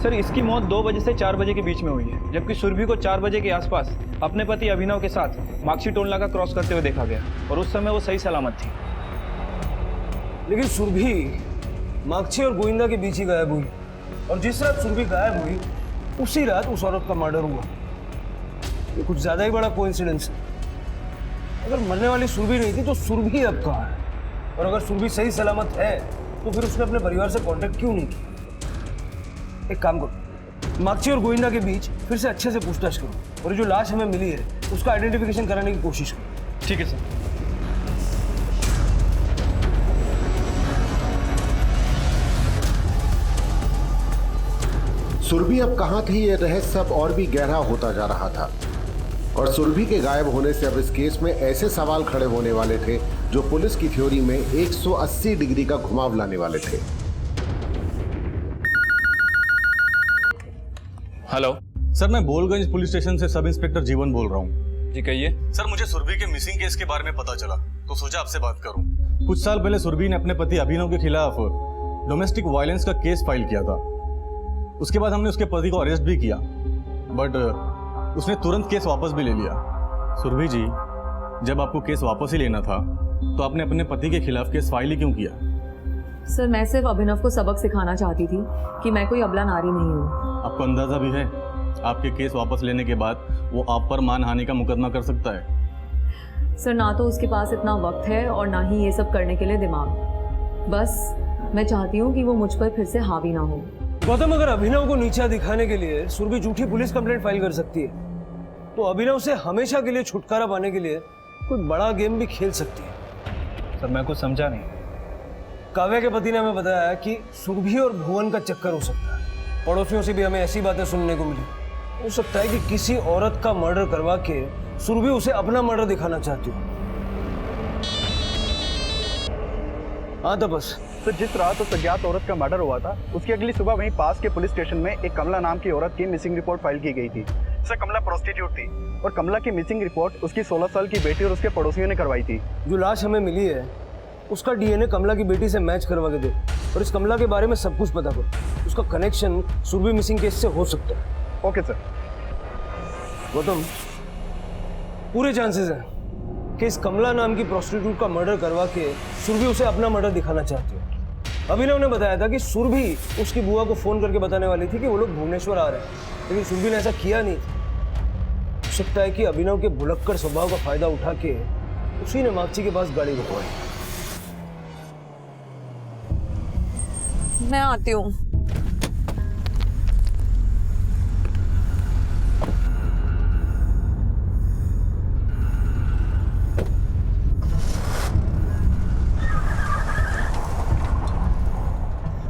Speaker 5: सर, इसकी मौत 2 बजे से 4 बजे के बीच में हुई है, जबकि सुरभि को 4 बजे के आसपास अपने पति अभिनव के साथ मार्क्सी टोल नाका क्रॉस करते हुए देखा गया और उस समय वो सही सलामत थी।
Speaker 4: लेकिन सुरभि मार्क्सी और गोविंदा के बीच ही गायब हुई, और जिस रात सुरभि गायब हुई उसी रात उस औरत का मर्डर हुआ। ये कुछ ज्यादा ही बड़ा कोइंसिडेंस है। अगर मरने वाली सुरभि नहीं थी तो सुरभि अब कहाँ है? और अगर सुरभि सही सलामत है तो फिर उसने अपने परिवार से कांटेक्ट क्यों नहीं किया? एक काम करो, मार्क्सी और गोविंदा के बीच फिर से अच्छे से पूछताछ करो और जो लाश हमें मिली है उसका आइडेंटिफिकेशन कराने की कोशिश करो।
Speaker 5: ठीक है सर।
Speaker 11: सुरभि अब कहां थी, ये रहस्य अब और भी गहरा होता जा रहा था, और सुरभि के गायब होने से अब इस केस में ऐसे सवाल खड़े होने वाले थे जो पुलिस की थ्योरी में 180 डिग्री का घुमाव लाने वाले थे।
Speaker 5: हेलो
Speaker 16: सर, मैं बोलगंज पुलिस स्टेशन से सब इंस्पेक्टर जीवन बोल रहा हूँ।
Speaker 5: जी कहिए।
Speaker 16: सर, मुझे सुरभि के मिसिंग केस के बारे में पता चला तो सोचा आपसे बात करूं। कुछ साल पहले सुरभि ने अपने पति अभिनव के खिलाफ डोमेस्टिक वायलेंस का केस फाइल किया था। उसके बाद हमने उसके पति को अरेस्ट भी किया, बट उसने तुरंत केस वापस भी ले लिया। सुरभि जी, जब आपको केस वापस ही लेना था तो आपने अपने पति के खिलाफ केस फाइल ही क्यों किया?
Speaker 1: सर, मैं सिर्फ अभिनव को सबक सिखाना चाहती थी कि मैं कोई अबला नारी नहीं हूँ।
Speaker 16: आपको अंदाजा भी है आपके केस वापस लेने के बाद वो आप पर मानहानि का मुकदमा कर सकता है।
Speaker 1: सर, ना तो उसके पास इतना वक्त है और ना ही ये सब करने के लिए दिमाग। बस मैं चाहती हूँ कि वो मुझ पर फिर से हावी ना हो।
Speaker 4: गौतम, अगर अभिनव को नीचा दिखाने के लिए सुरभि झूठी पुलिस कंप्लेंट फाइल कर सकती है तो अभिनव से हमेशा के लिए छुटकारा पाने के लिए कोई बड़ा गेम भी खेल सकती है।
Speaker 5: सर, मैं कुछ समझा नहीं।
Speaker 4: काव्या के पति ने हमें बताया कि सुरभि और भुवन का चक्कर हो सकता है। पड़ोसियों से भी हमें ऐसी बातें सुनने को मिली। हो सकता है कि किसी औरत का मर्डर करवा के सुरभि उसे अपना मर्डर दिखाना चाहती हो। हाँ तो बस।
Speaker 9: तो जिस रात उस अज्ञात औरत का मर्डर हुआ था उसकी अगली सुबह वहीं पास के पुलिस स्टेशन में एक कमला नाम की औरत की मिसिंग रिपोर्ट फाइल की गई थी। सर, कमला प्रोस्टिट्यूट थी और कमला की मिसिंग रिपोर्ट उसकी 16 साल की बेटी और उसके पड़ोसियों ने करवाई थी।
Speaker 4: जो लाश हमें मिली है उसका डीएनए कमला की बेटी से मैच करवा के दे और इस कमला के बारे में सब कुछ पता करो। उसका कनेक्शन सुरभि मिसिंग केस से हो सकता है।
Speaker 9: Okay sir.
Speaker 4: गौतम, पूरे चांसेस हैं कि इस कमला नाम की प्रोस्टिट्यूट का मर्डर करवा के सुरभि उसे अपना मर्डर दिखाना चाहती है। अभिनव ने बताया था कि सुरभि उसकी बुआ को फोन करके बताने वाली थी कि वो लोग भुवनेश्वर आ रहे हैं, लेकिन सुरभि ने ऐसा किया नहीं। हो सकता है कि अभिनव के भुलक्कड़ स्वभाव का फायदा उठा के उसी ने मार्क्सी के पास गाड़ी रुकवाई।
Speaker 1: मैं आती हूँ।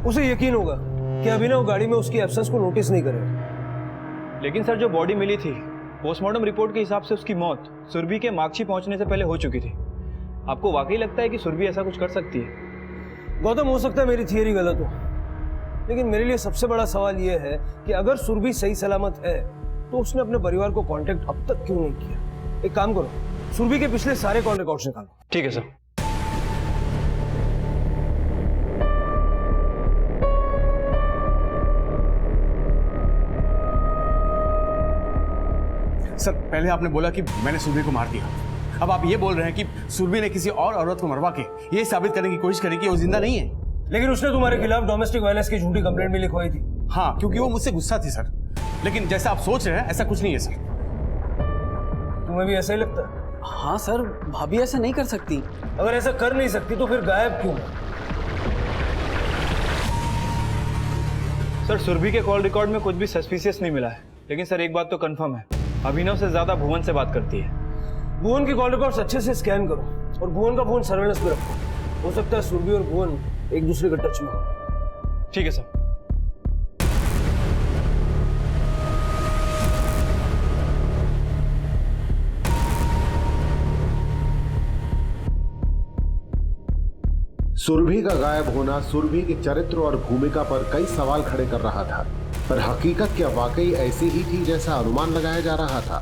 Speaker 4: उसे यकीन होगा कि अभिनव गाड़ी में उसकी एब्सेंस को नोटिस नहीं करेगा।
Speaker 5: लेकिन सर, जो बॉडी मिली थी पोस्टमार्टम रिपोर्ट के हिसाब से उसकी मौत सुरभि के मार्क्सी पहुंचने से पहले हो चुकी थी। आपको वाकई लगता है कि सुरभि ऐसा कुछ कर सकती है?
Speaker 4: गौतम, हो सकता है मेरी थियरी गलत हो, लेकिन मेरे लिए सबसे बड़ा सवाल यह है कि अगर सुरभि सही सलामत है तो उसने अपने परिवार को कांटेक्ट अब तक क्यों नहीं किया? एक काम करो, सुरभि के पिछले सारे कॉल रिकॉर्ड्स निकालो।
Speaker 5: ठीक है सर।
Speaker 2: सर, पहले आपने बोला कि मैंने सुरभि को मार दिया, अब आप ये बोल रहे हैं कि सुरभि ने किसी और औरत को मरवा के ये साबित करने की कोशिश करी कि वो जिंदा नहीं है।
Speaker 4: लेकिन उसने तुम्हारे खिलाफ डोमेस्टिक वायलेंस की झूठी कंप्लेंट भी लिखवाई थी।
Speaker 2: हाँ, क्योंकि वो मुझसे गुस्सा थी सर, लेकिन जैसा आप सोच रहे हैं ऐसा कुछ नहीं है सर।
Speaker 4: तुम्हें भी ऐसा ही लगता है?
Speaker 3: हाँ सर, भाभी ऐसा नहीं कर सकती।
Speaker 4: अगर ऐसा कर नहीं सकती तो फिर गायब क्यों?
Speaker 5: सर सुरभि के कॉल रिकॉर्ड में कुछ भी सस्पिशियस नहीं मिला है, लेकिन सर एक बात तो कंफर्म है, अभिनव से ज्यादा भुवन से बात करती है।
Speaker 4: भुवन की कॉल रिकॉर्ड्स अच्छे से स्कैन करो और भुवन का फोन सर्वेलेंस में रखो। हो सकता है सुरभि और भुवन एक दूसरे के टच में हो।
Speaker 5: ठीक है सर।
Speaker 11: सुरभि का गायब होना सुरभि के चरित्र और भूमिका पर कई सवाल खड़े कर रहा था, पर हकीकत क्या वाकई ऐसी ही थी जैसा अनुमान लगाया जा रहा था?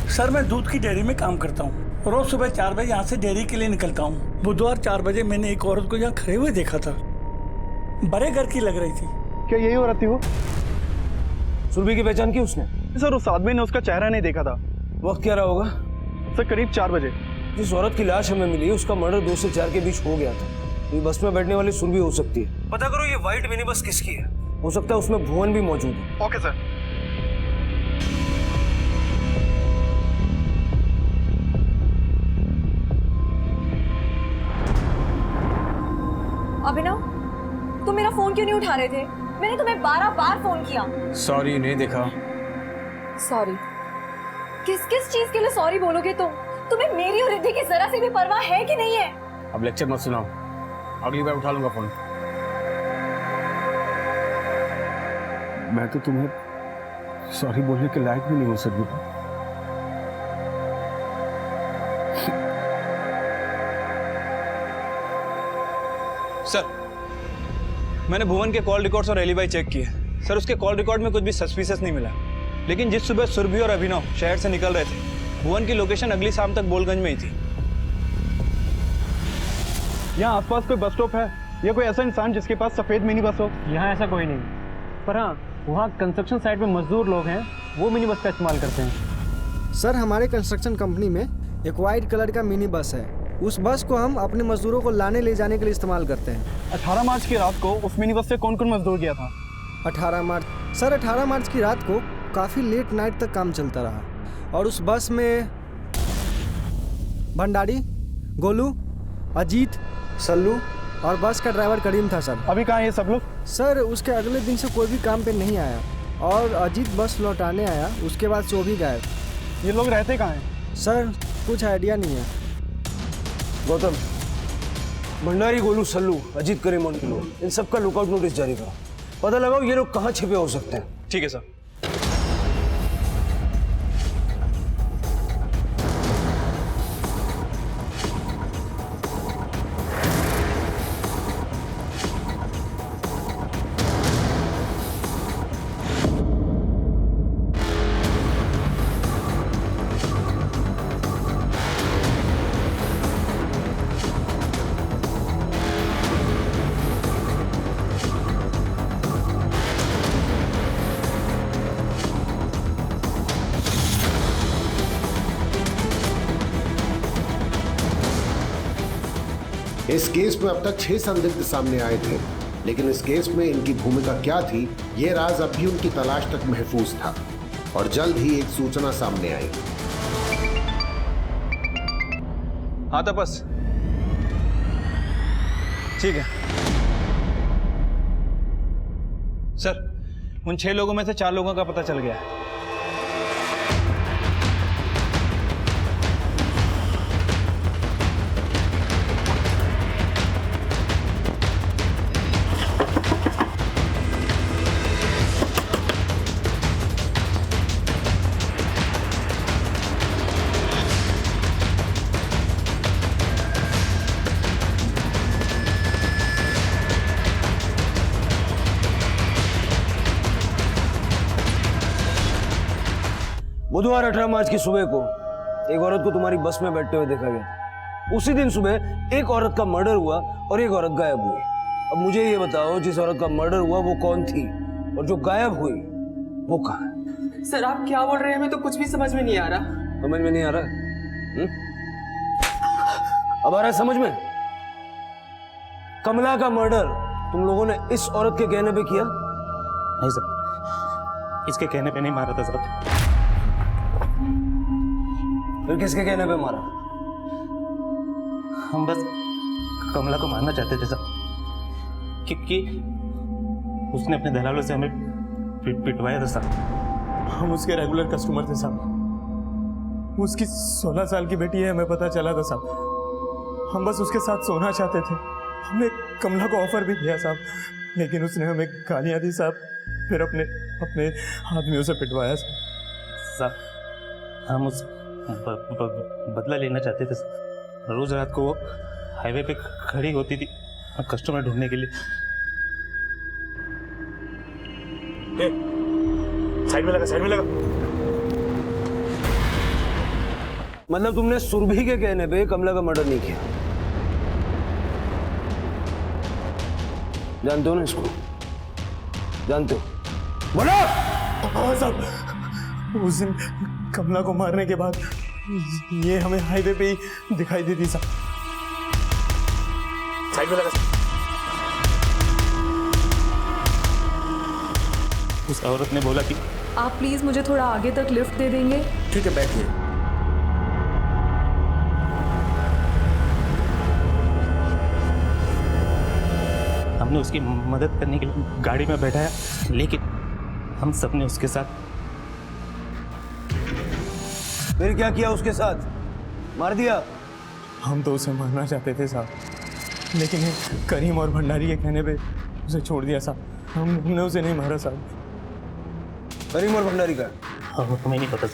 Speaker 17: सर मैं दूध की डेयरी में काम करता हूँ। रोज सुबह 4 बजे यहाँ से डेयरी के लिए निकलता हूँ। बुधवार 4 बजे मैंने एक औरत को यहाँ खड़े हुए देखा था, बड़े घर की लग रही थी।
Speaker 9: क्या यही औरत थी वो?
Speaker 4: सुरभि की पहचान की उसने?
Speaker 9: सर उस आदमी ने उसका चेहरा नहीं देखा था।
Speaker 4: वक्त क्या रहा होगा?
Speaker 9: सर करीब 4 बजे।
Speaker 4: जिस औरत की लाश हमें मिली उसका मर्डर 2 से 4 के बीच हो गया था। ये बस में बैठने वाली सुरभि हो सकती है। पता करो ये व्हाइट मिनी बस किसकी है। हो सकता है उसमें भुवन भी मौजूद है।
Speaker 9: Okay sir.
Speaker 1: अभिनव, तुम मेरा फोन क्यों नहीं उठा रहे थे? मैंने तुम्हें 12 बार फोन किया।
Speaker 2: सॉरी, नहीं देखा।
Speaker 1: सॉरी? किस किस चीज के लिए सॉरी बोलोगे तुम? तुम्हें मेरी और रिद्धि की जरा सी भी परवाह है कि नहीं है?
Speaker 2: अब लेक्चर मत सुनाओ, अगली बार उठा लूंगा फोन। मैं तो तुम्हें सॉरी बोलने के लायक भी नहीं हो सकती।
Speaker 5: सर मैंने भुवन के कॉल रिकॉर्ड्स और एलिबाई चेक किए। सर उसके कॉल रिकॉर्ड में कुछ भी सस्पिशियस नहीं मिला, लेकिन जिस सुबह सुरभि और अभिनव शहर से निकल रहे थे, भुवन की लोकेशन अगली शाम तक बोलगंज में ही थी।
Speaker 9: यहाँ आसपास कोई बस स्टॉप है या कोई ऐसा इंसान जिसके पास सफेद मिनी बस हो?
Speaker 10: यहाँ ऐसा कोई नहीं, पर हाँ वहाँ कंस्ट्रक्शन साइट में मजदूर लोग हैं, वो मिनी बस का इस्तेमाल करते हैं।
Speaker 14: सर हमारे कंस्ट्रक्शन कंपनी में एक वाइट कलर का मिनी बस है। उस बस को हम अपने मजदूरों को लाने ले जाने के लिए इस्तेमाल करते हैं।
Speaker 9: 18 मार्च की रात को उस मिनी बस से कौन कौन मजदूर गया था?
Speaker 14: 18 मार्च? सर 18 मार्च की रात को काफ़ी लेट नाइट तक काम चलता रहा और उस बस में भंडारी, गोलू, अजीत, सल्लू और बस का ड्राइवर करीम था। सर
Speaker 9: अभी कहाँ है ये सब लोग?
Speaker 14: सर उसके अगले दिन से कोई भी काम पे नहीं आया और अजीत बस लौटाने आया, उसके बाद से वो भी गायब।
Speaker 9: ये लोग रहते कहाँ हैं?
Speaker 14: सर कुछ आइडिया नहीं है।
Speaker 4: गौतम, भंडारी, गोलू, सल्लू, अजीत, करीम और इन सब का लुकआउट नोटिस जारी करो। पता लगाओ ये लोग कहाँ छिपे हो सकते हैं।
Speaker 5: ठीक है सर।
Speaker 11: इस केस में अब तक 6 संदिग्ध सामने आए थे, लेकिन इस केस में इनकी भूमिका क्या थी, ये राज अब भी उनकी तलाश तक महफूज था और जल्द ही एक सूचना सामने आई।
Speaker 5: हाँ तपस, ठीक है सर, उन 6 लोगों में से 4 लोगों का पता चल गया है।
Speaker 4: बुधवार 18 मार्च की सुबह को एक औरत को तुम्हारी बस में बैठते हुए देखा गया। उसी दिन सुबह एक औरत का मर्डर हुआ और एक औरत गायब हुई। अब मुझे ये बताओ, जिस औरत का मर्डर हुआ वो कौन थी और जो गायब हुई वो कहाँ है?
Speaker 18: सर आप क्या बोल रहे हैं, हमें तो कुछ भी समझ में नहीं आ रहा।
Speaker 4: समझ में नहीं आ रहा? अब आ रहा है समझ में? कमला का मर्डर तुम लोगों ने इस औरत के कहने पे किया?
Speaker 5: नहीं सर, इसके कहने पे नहीं मारा था सर।
Speaker 4: फिर किसके कहने पे मारा?
Speaker 5: हम बस कमला को मारना चाहते थे सर, क्योंकि उसने अपने दलालों से हमें पिटवाया था साहब। हम उसके रेगुलर कस्टमर थे साहब। उसकी 16 साल की बेटी है, हमें पता चला था साहब। हम बस उसके साथ सोना चाहते थे। हमने कमला को ऑफर भी दिया साहब, लेकिन उसने हमें गालियाँ दी साहब, फिर अपने आदमियों से पिटवाया साहब। हम उस बदला लेना चाहते थे साहब। रोज रात को वो हाईवे पे खड़ी होती थी कस्टमर ढूंढने के लिए। साइड में लगा।
Speaker 4: मतलब तुमने सुरभि के कहने पे कमला का मर्डर नहीं किया? जानते हो ना इसको? जानते हो? बोलो!
Speaker 5: हाँ साहब, उस दिन कमला को मारने के बाद ये हमें हाईवे पे ही दिखाई दी थी साहब। साइड में लगा। उस औरत ने बोला कि
Speaker 1: आप प्लीज मुझे थोड़ा आगे तक लिफ्ट दे देंगे?
Speaker 5: ठीक है, बैठिए। हमने उसकी मदद करने के लिए गाड़ी में बैठाया, लेकिन हम सबने उसके साथ।
Speaker 4: फिर क्या किया उसके साथ? मार दिया?
Speaker 5: हम तो उसे मारना चाहते थे साहब, लेकिन करीम और भंडारी के कहने पे उसे छोड़ दिया साहब। हमने उसे नहीं मारा साहब।
Speaker 4: करीम और भंडारी का?
Speaker 5: हमें नहीं पता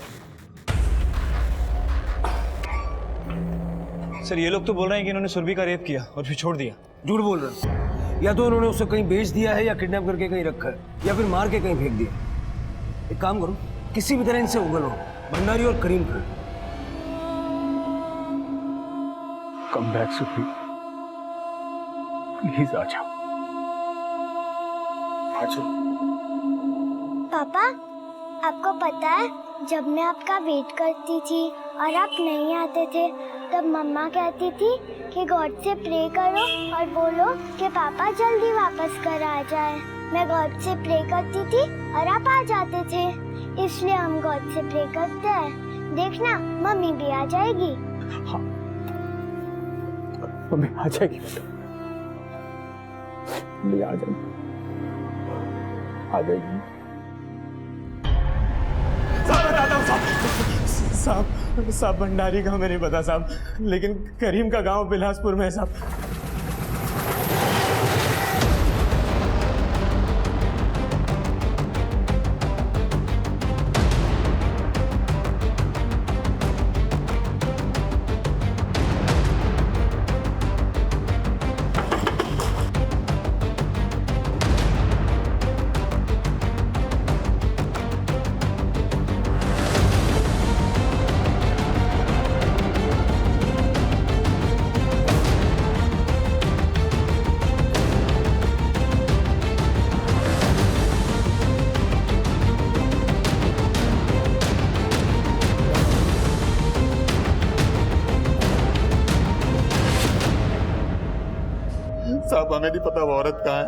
Speaker 5: सर। ये लोग तो बोल रहे हैं कि इन्होंने सुरभि का रेप किया और फिर छोड़ दिया।
Speaker 4: झूठ बोल रहे हैं। या तो उन्होंने उसे कहीं बेच दिया है, या किडनैप करके कहीं रखा है, या फिर मार के कहीं फेंक दिया। एक काम करो, किसी भी तरह इनसे उगलो, भंडारी और करीम का।
Speaker 5: कम बैक सुरभि, प्लीज आ जाओ।
Speaker 18: पापा, आपको पता है जब मैं आपका वेट करती थी और आप नहीं आते थे, तब मम्मा कहती थी कि गॉड से प्रे करो और बोलो कि पापा जल्दी वापस कर आ जाए। मैं गॉड से प्रे करती थी और आप आ जाते थे, इसलिए हम गॉड से प्रे करते हैं। देखना, मम्मी भी आ जाएगी।
Speaker 5: हाँ, मम्मी आ जाएगी बेटा, मम्मी आ जाएगी, आ जाएगी। साहब भंडारी का हमें नहीं पता साहब, लेकिन करीम का गांव बिलासपुर में है साहब। साहब हमें नहीं पता वो औरत कहाँ है,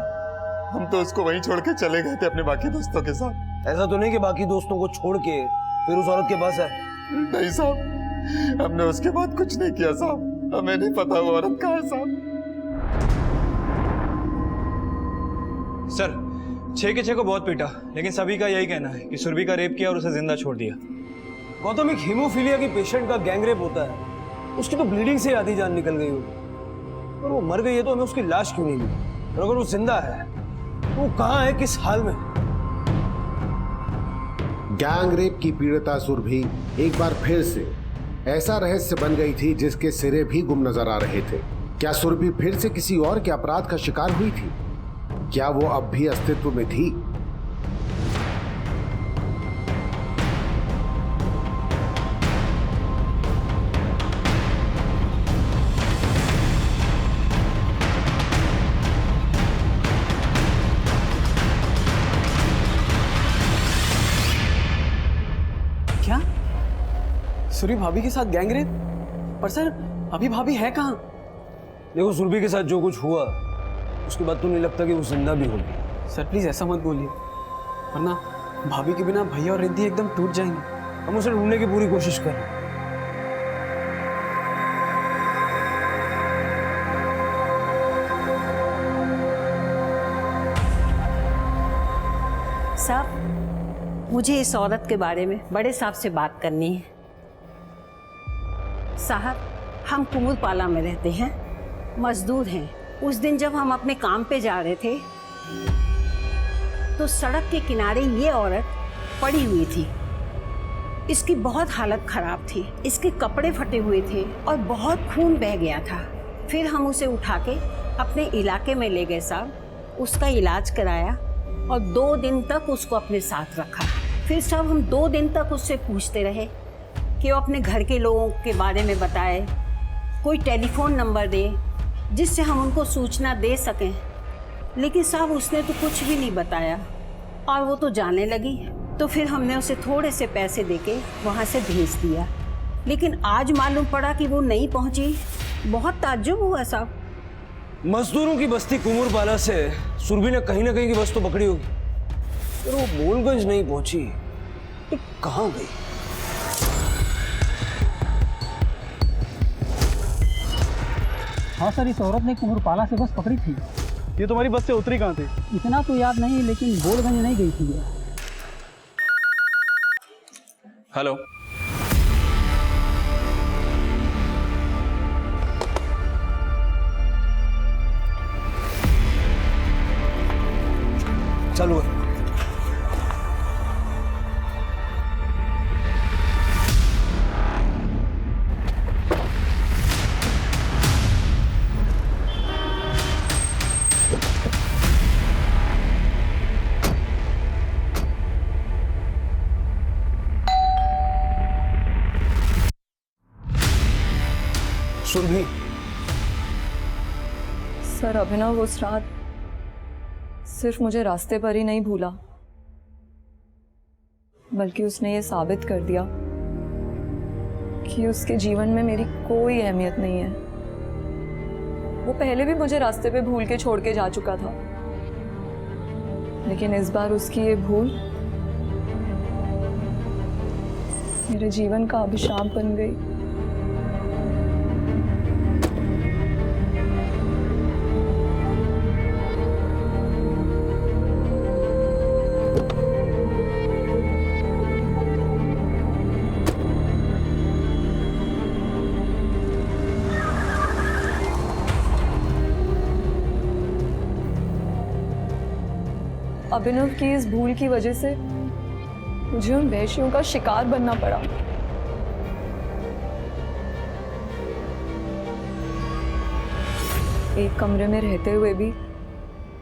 Speaker 5: हम तो उसको वहीं छोड़ के चले गए थे अपने बाकी दोस्तों के साथ।
Speaker 4: ऐसा तो नहीं कि बाकी दोस्तों को छोड़ के फिर उस औरत के पास है?
Speaker 5: नहीं साहब, हमने उसके बाद कुछ नहीं किया साहब, हमें नहीं पता वो औरत कहाँ है साहब। सर 6 के 6 को बहुत पीटा, लेकिन सभी का यही कहना है कि सुरभि का रेप किया और उसे जिंदा छोड़ दिया।
Speaker 4: गौतम, एक हीमोफीलिया की पेशेंट का गैंग रेप होता है, उसकी तो ब्लीडिंग से आधी जान निकल गई होगी, और वो मर गई है तो हमें उसकी लाश क्यों नहीं मिली? और अगर वो जिंदा है तो वो कहाँ है, किस हाल में?
Speaker 11: गैंग रेप की पीड़िता सुरभि एक बार फिर से ऐसा रहस्य बन गई थी जिसके सिरे भी गुम नजर आ रहे थे। क्या सुरभि फिर से किसी और के अपराध का शिकार हुई थी? क्या वो अब भी अस्तित्व में थी?
Speaker 3: क्या सुरभि भाभी के साथ गैंग रेप? पर सर अभी भाभी है कहाँ?
Speaker 4: देखो सुरभि के साथ जो कुछ हुआ उसके बाद तो नहीं लगता कि वो जिंदा भी होगी।
Speaker 3: सर प्लीज ऐसा मत बोलिए, वरना भाभी के बिना भैया और रिद्धि एकदम टूट जाएंगे।
Speaker 4: हम उसे ढूंढने की पूरी कोशिश कर रहे हैं।
Speaker 19: साहब, मुझे इस औरत के बारे में बड़े साहब से बात करनी है। साहब, हम कुमुरपाला में रहते हैं, मजदूर हैं। उस दिन जब हम अपने काम पे जा रहे थे तो सड़क के किनारे ये औरत पड़ी हुई थी। इसकी बहुत हालत खराब थी, इसके कपड़े फटे हुए थे और बहुत खून बह गया था। फिर हम उसे उठा के अपने इलाके में ले गए साहब, उसका इलाज कराया और 2 दिन तक उसको अपने साथ रखा। फिर साहब हम 2 दिन तक उससे पूछते रहे कि वो अपने घर के लोगों के बारे में बताए, कोई टेलीफोन नंबर दे जिससे हम उनको सूचना दे सकें। लेकिन साहब उसने तो कुछ भी नहीं बताया और वो तो जाने लगी। तो फिर हमने उसे थोड़े से पैसे देके वहाँ से भेज दिया, लेकिन आज मालूम पड़ा कि वो नहीं पहुँची। बहुत ताज्जुब हुआ साहब।
Speaker 4: मजदूरों की बस्ती कुमुरपाला से सुरभि ने कहीं ना कहीं की बस तो पकड़ी होगी, पर वो मोलगंज नहीं पहुंची तो कहाँ गई?
Speaker 20: हाँ सर, इस औरत ने कुमुरपाला से बस पकड़ी थी।
Speaker 9: ये तुम्हारी बस से उतरी कहाँ थी?
Speaker 20: इतना तो याद नहीं, लेकिन गोलगंज नहीं गई थी।
Speaker 5: हेलो,
Speaker 4: चालू है। सुरभि,
Speaker 1: सर अभिनव उस रात सिर्फ मुझे रास्ते पर ही नहीं भूला, बल्कि उसने ये साबित कर दिया कि उसके जीवन में मेरी कोई अहमियत नहीं है। वो पहले भी मुझे रास्ते पे भूल के छोड़ के जा चुका था, लेकिन इस बार उसकी ये भूल मेरे जीवन का अभिशाप बन गई। अभिनव की इस भूल की वजह से मुझे उन वैश्यों का शिकार बनना पड़ा। एक कमरे में रहते हुए भी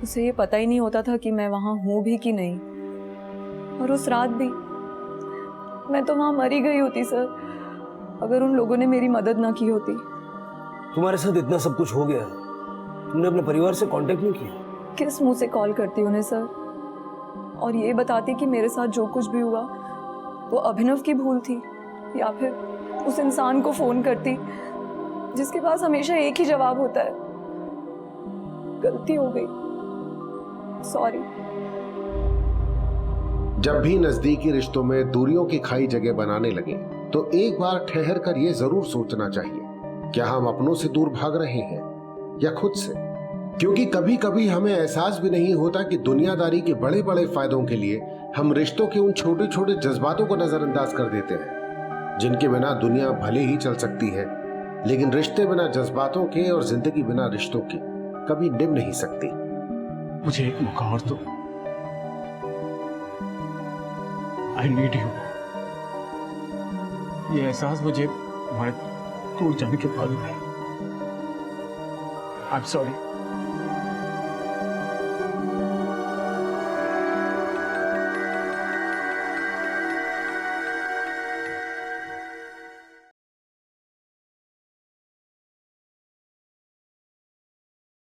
Speaker 1: उसे ये पता ही नहीं होता था कि मैं वहां हूं भी कि नहीं। और उस रात भी मैं तो वहां मरी गई होती सर, अगर उन लोगों ने मेरी मदद ना की होती।
Speaker 4: तुम्हारे साथ इतना सब कुछ हो गया, तुमने अपने परिवार से कांटेक्ट नहीं किया?
Speaker 1: किस मुंह से कॉल करती उन्हें सर, और ये बताती कि मेरे साथ जो कुछ भी हुआ वो अभिनव की भूल थी, या फिर उस इंसान को फोन करती जिसके पास हमेशा एक ही जवाब होता है, गलती हो गई, सॉरी।
Speaker 11: जब भी नजदीकी रिश्तों में दूरियों की खाई जगह बनाने लगे तो एक बार ठहर कर ये जरूर सोचना चाहिए, क्या हम अपनों से दूर भाग रहे हैं या खुद से? क्योंकि कभी कभी हमें एहसास भी नहीं होता कि दुनियादारी के बड़े बड़े फायदों के लिए हम रिश्तों के उन छोटे छोटे जज्बातों को नजरअंदाज कर देते हैं, जिनके बिना दुनिया भले ही चल सकती है, लेकिन रिश्ते बिना जज्बातों के और जिंदगी बिना रिश्तों की कभी निभ नहीं सकती।
Speaker 2: मुझे एक मौका और दो, आई नीड यू। ये एहसास मुझे हमारे दूर जाने के बाद है। I am sorry.